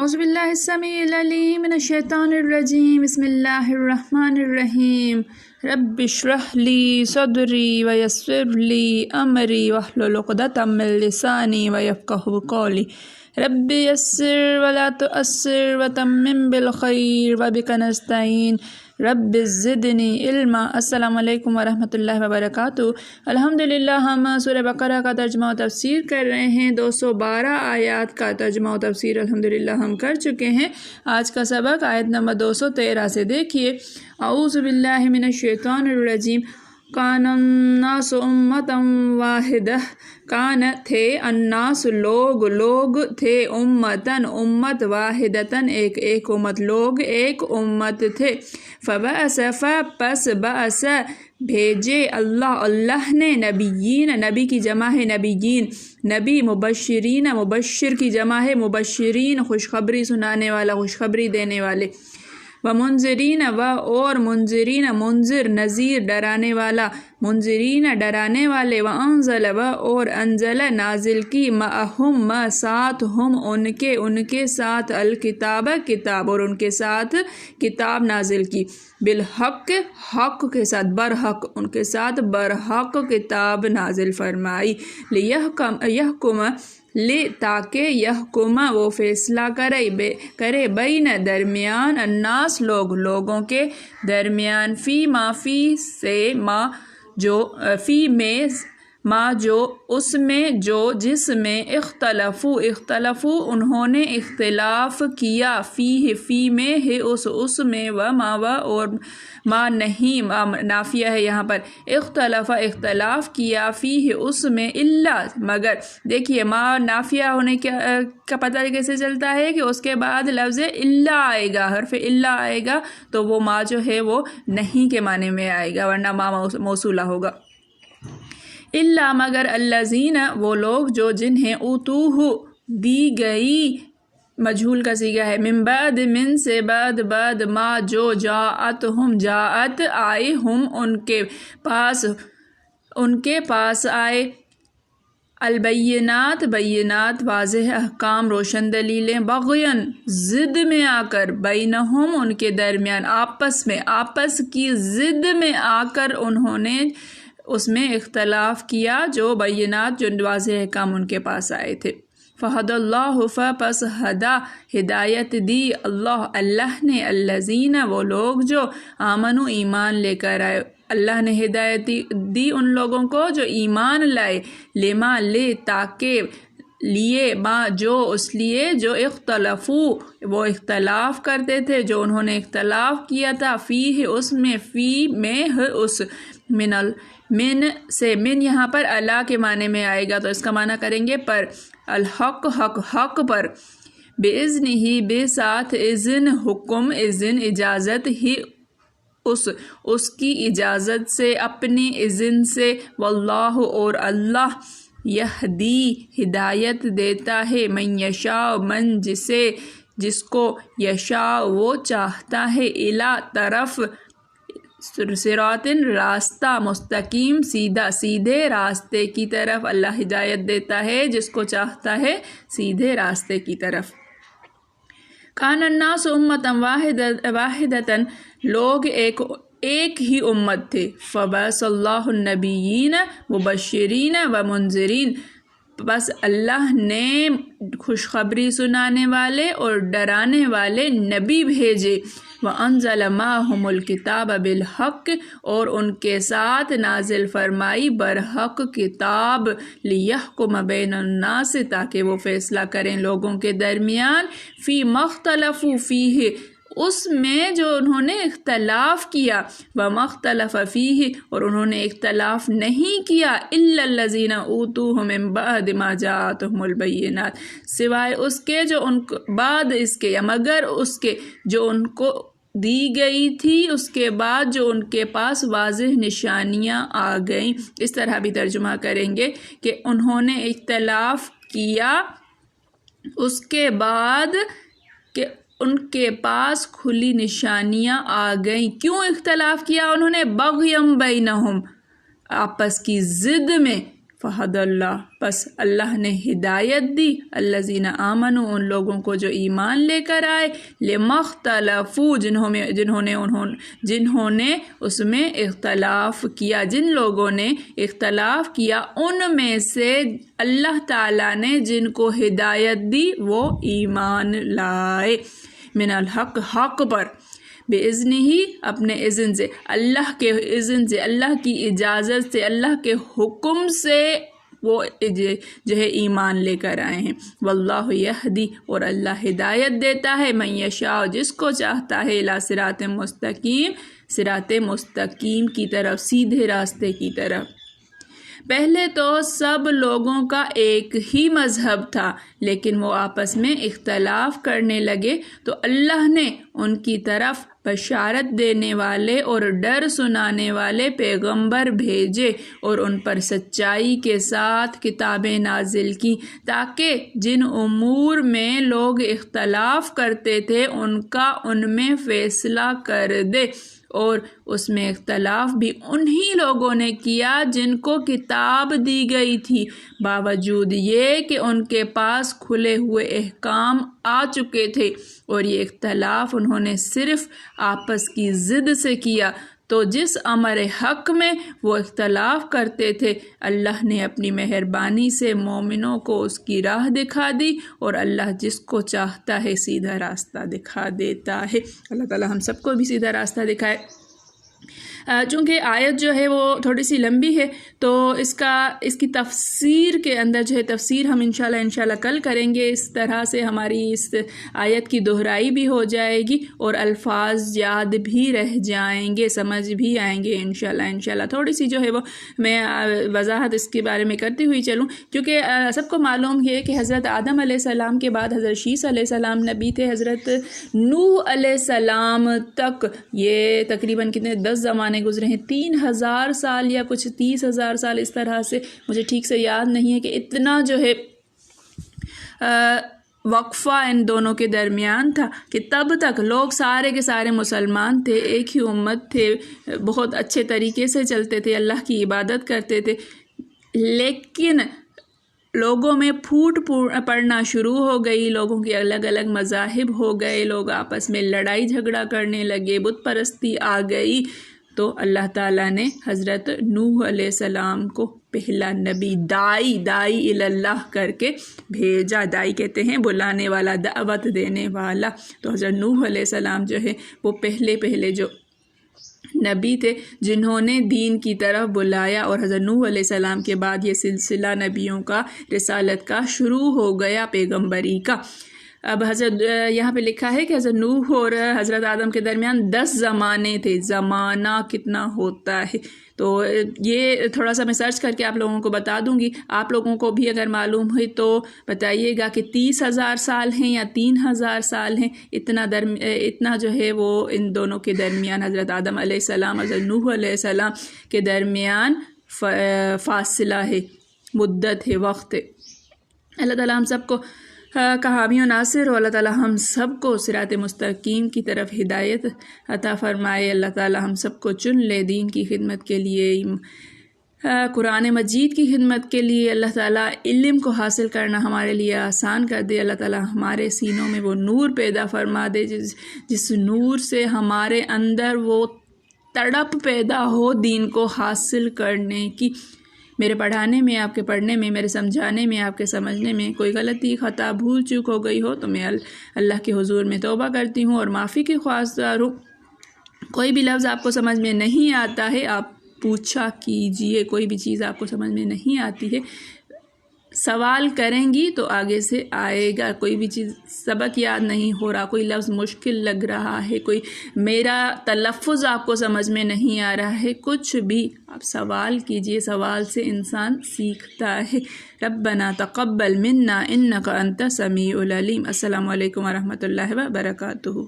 اعوذ باللہ السمیع العلیم من الشیطان الرجیم بسم اللہ الرحمن الرحیم رب اشرح لی صدری ویسر لی امری واحلل عقدۃ من لسانی ویفقہوا قولی رب یسر ولا تعسر وتمم بالخیر وبک نستعین رب زدنی علما۔ السلام علیکم ورحمۃ اللہ وبرکاتہ۔ الحمدللہ ہم سورہ بقرہ کا ترجمہ و تفسیر کر رہے ہیں۔ 212 آیات کا ترجمہ و تفسیر الحمدللہ ہم کر چکے ہیں۔ آج کا سبق آیت نمبر 213 سے دیکھیے۔ اعوذ باللہ من الشیطان الرجیم کان الناس امتا واحدہ، کان تھے، الناس لوگ تھے، امتن امت، واحدتن ایک امت، لوگ ایک امت تھے۔ فبعث پس بعث بھیجے اللہ نے نبیین، نبی کی جمع ہے نبیین، نبی، مبشرین مبشر کی جمع ہے مبشرین، خوشخبری سنانے والا، خوشخبری دینے والے، ومنذرین اور منذرین منذر، نذیر ڈرانے والا، منذرین ڈرانے والے، وانزل اور انزل نازل کی، معہم ساتھ، ہم ان کے ساتھ، الکتاب کتاب، اور ان کے ساتھ کتاب نازل کی، بالحق حق کے ساتھ، برحق ان کے ساتھ برحق کتاب نازل فرمائی، یحکم تاکہ یحکم وہ فیصلہ کرے بین درمیان، الناس لوگوں کے درمیان، فی سے ما جو، فی میں ما جو، اس میں جو، جس میں، اختلفو انہوں نے اختلاف کیا، فی میں ہے اس میں، وما اور ما نہیں، نافیہ ہے یہاں پر، اختلاف کیا، فی ہے اس میں، اللہ مگر، دیکھیے ما نافیہ ہونے کا پتہ کیسے چلتا ہے کہ اس کے بعد لفظ اللہ آئے گا، حرف اللہ آئے گا تو وہ ما جو ہے وہ نہیں کے معنی میں آئے گا، ورنہ ما موصولہ ہوگا۔ اللہ مگر، الذین وہ لوگ جو، جنہیں اوتوہ دی گئی، مجہول کا صیغہ ہے، من بعد من سے بعد ما جو، جاءت آئے، ہم ان کے پاس آئے، البینات بینات واضح احکام، روشن دلیلیں، بغین ضد میں آ کر، بینہم ان کے درمیان، آپس کی ضد میں آ کر انہوں نے اس میں اختلاف کیا، جو بینات جو واضح احکام ان کے پاس آئے تھے۔ فہد اللہ پس ہدا ہدایت دی اللہ نے، الذین وہ لوگ جو، آمنو ایمان لے کر آئے، اللہ نے ہدایت دی ان لوگوں کو جو ایمان لائے، لما لے تاکہ، لیے ما جو، اس لیے جو، اختلفو وہ اختلاف کرتے تھے، جو انہوں نے اختلاف کیا تھا، فی ہے اس میں، فی میں ہے اس، من سے، من یہاں پر اللہ کے معنی میں آئے گا تو اس کا معنی کریں گے پر، حق پر، باذن ہی بے ساتھ، اذن حکم، اذن اجازت ہی، اس کی اجازت سے، اپنی اذن سے، واللہ اور اللہ، یہدی ہدایت دیتا ہے، من یشاء من جس کو، یشاء وہ چاہتا ہے، الی طرف، صراط راستہ، مستقیم سیدھے راستے کی طرف، اللہ ہدایت دیتا ہے جس کو چاہتا ہے سیدھے راستے کی طرف۔ کان الناس امتا واحدتن لوگ ایک ہی امت تھے، فبعث اللہ النبیین مبشرین و منذرین بس اللہ نے خوشخبری سنانے والے اور ڈرانے والے نبی بھیجے، وَأَنزَلَ مَعَهُمُ الْكِتَابَ بِالْحَقِّ اور ان کے ساتھ نازل فرمائی برحق کتاب، لِيَحْكُمَ بَيْنَ النَّاسِ تاکہ وہ فیصلہ کریں لوگوں کے درمیان، فِي مَا اخْتَلَفُوا فِيهِ اس میں جو انہوں نے اختلاف کیا، وَمَا اخْتَلَفَ فِيهِ اور انہوں نے اختلاف نہیں کیا، إِلَّا الَّذِينَ أُوتُوهُ مِن بَعْدِ مَا جَاءَتْهُمُ الْبَيِّنَاتُ سوائے اس کے جو ان کو بعد اس کے، یا مگر اس کے جو ان کو دی گئی تھی اس کے بعد جو ان کے پاس واضح نشانیاں آ گئیں۔ اس طرح بھی ترجمہ کریں گے کہ انہوں نے اختلاف کیا اس کے بعد کہ ان کے پاس کھلی نشانیاں آ گئیں۔ کیوں اختلاف کیا انہوں نے؟ بغیم بینہم آپس کی ضد میں، فہد اللہ، بس اللہ نے ہدایت دی، الذین آمنوا، ان لوگوں کو جو ایمان لے کر آئے، لمختلفوا، جنہوں نے اس میں اختلاف کیا، جن لوگوں نے اختلاف کیا ان میں سے اللہ تعالیٰ نے جن کو ہدایت دی وہ ایمان لائے، من الحق، حق پر، بِإِذْنِ ہی، اپنے اذن سے، اللہ کے اذن سے، اللہ کی اجازت سے، اللہ کے حکم سے وہ جو ہے ایمان لے کر آئے ہیں۔ واللہ یہدی، اور اللہ ہدایت دیتا ہے، من یشاء، جس کو چاہتا ہے، الی صراط مستقیم، صراط مستقیم کی طرف، سیدھے راستے کی طرف۔ پہلے تو سب لوگوں کا ایک ہی مذہب تھا، لیکن وہ آپس میں اختلاف کرنے لگے تو اللہ نے ان کی طرف بشارت دینے والے اور ڈر سنانے والے پیغمبر بھیجے اور ان پر سچائی کے ساتھ کتابیں نازل کی، تاکہ جن امور میں لوگ اختلاف کرتے تھے ان کا ان میں فیصلہ کر دے، اور اس میں اختلاف بھی انہی لوگوں نے کیا جن کو کتاب دی گئی تھی، باوجود یہ کہ ان کے پاس کھلے ہوئے احکام آ چکے تھے، اور یہ اختلاف انہوں نے صرف آپس کی ضد سے کیا۔ تو جس امر حق میں وہ اختلاف کرتے تھے، اللہ نے اپنی مہربانی سے مومنوں کو اس کی راہ دکھا دی، اور اللہ جس کو چاہتا ہے سیدھا راستہ دکھا دیتا ہے۔ اللہ تعالی ہم سب کو بھی سیدھا راستہ دکھائے۔ چونکہ آیت جو ہے وہ تھوڑی سی لمبی ہے تو اس کی تفسیر کے اندر جو ہے تفسیر ہم انشاءاللہ کل کریں گے، اس طرح سے ہماری اس آیت کی دہرائی بھی ہو جائے گی اور الفاظ یاد بھی رہ جائیں گے، سمجھ بھی آئیں گے انشاءاللہ۔ تھوڑی سی جو ہے وہ میں وضاحت اس کے بارے میں کرتی ہوئی چلوں، کیونکہ سب کو معلوم ہے کہ حضرت آدم علیہ السلام کے بعد حضرت شیس علیہ السلام نبی تھے، حضرت نوح علیہ السلام تک یہ تقریباً کتنے 10 زمانے گزرے ہیں، 3000 سال یا کچھ 30,000 سال، اس طرح سے مجھے ٹھیک سے یاد نہیں ہے کہ اتنا جو ہے وقفہ ان دونوں کے درمیان تھا کہ تب تک لوگ سارے کے سارے مسلمان تھے، ایک ہی امت تھے، بہت اچھے طریقے سے چلتے تھے، اللہ کی عبادت کرتے تھے، لیکن لوگوں میں پھوٹ پڑنا شروع ہو گئی، لوگوں کے الگ الگ مذاہب ہو گئے، لوگ آپس میں لڑائی جھگڑا کرنے لگے، بت پرستی آ گئی، تو اللہ تعالیٰ نے حضرت نوح علیہ السلام کو پہلا نبی، دائی اللہ کر کے بھیجا۔ دائی کہتے ہیں بلانے والا، دعوت دینے والا۔ تو حضرت نوح علیہ السلام جو ہے وہ پہلے جو نبی تھے جنہوں نے دین کی طرف بلایا، اور حضرت نوح علیہ السلام کے بعد یہ سلسلہ نبیوں کا، رسالت کا شروع ہو گیا، پیغمبری کا۔ اب حضرت یہاں پہ لکھا ہے کہ حضرت نوح اور حضرت آدم کے درمیان 10 زمانے تھے۔ زمانہ کتنا ہوتا ہے تو یہ تھوڑا سا میں سرچ کر کے آپ لوگوں کو بتا دوں گی، آپ لوگوں کو بھی اگر معلوم ہوئی تو بتائیے گا کہ 30,000 سال ہیں یا 3,000 سال ہیں، اتنا جو ہے وہ ان دونوں کے درمیان، حضرت آدم علیہ السلام حضرت نوح علیہ السلام کے درمیان فاصلہ ہے، مدت ہے، وقت ہے۔ اللہ تعالیٰ ہم سب کو کا حامی و ناصر ہو، اللہ تعالیٰ ہم سب کو صراط مستقیم کی طرف ہدایت عطا فرمائے، اللہ تعالیٰ ہم سب کو چن لے دین کی خدمت کے لیے، قرآن مجید کی خدمت کے لیے، اللہ تعالیٰ علم کو حاصل کرنا ہمارے لیے آسان کر دے، اللہ تعالیٰ ہمارے سینوں میں وہ نور پیدا فرما دے جس نور سے ہمارے اندر وہ تڑپ پیدا ہو دین کو حاصل کرنے کی۔ میرے پڑھانے میں، آپ کے پڑھنے میں، میرے سمجھانے میں، آپ کے سمجھنے میں کوئی غلطی، خطا، بھول چوک ہو گئی ہو تو میں اللہ کے حضور میں توبہ کرتی ہوں اور معافی کی خواستار ہوں۔ کوئی بھی لفظ آپ کو سمجھ میں نہیں آتا ہے آپ پوچھا کیجئے، کوئی بھی چیز آپ کو سمجھ میں نہیں آتی ہے سوال کریں گی تو آگے سے آئے گا۔ کوئی بھی چیز سبق یاد نہیں ہو رہا، کوئی لفظ مشکل لگ رہا ہے، کوئی میرا تلفظ آپ کو سمجھ میں نہیں آ رہا ہے، کچھ بھی آپ سوال کیجئے، سوال سے انسان سیکھتا ہے۔ ربنا تقبل منا انک انت السمیع العلیم۔ السلام علیکم ورحمۃ اللہ وبرکاتہ۔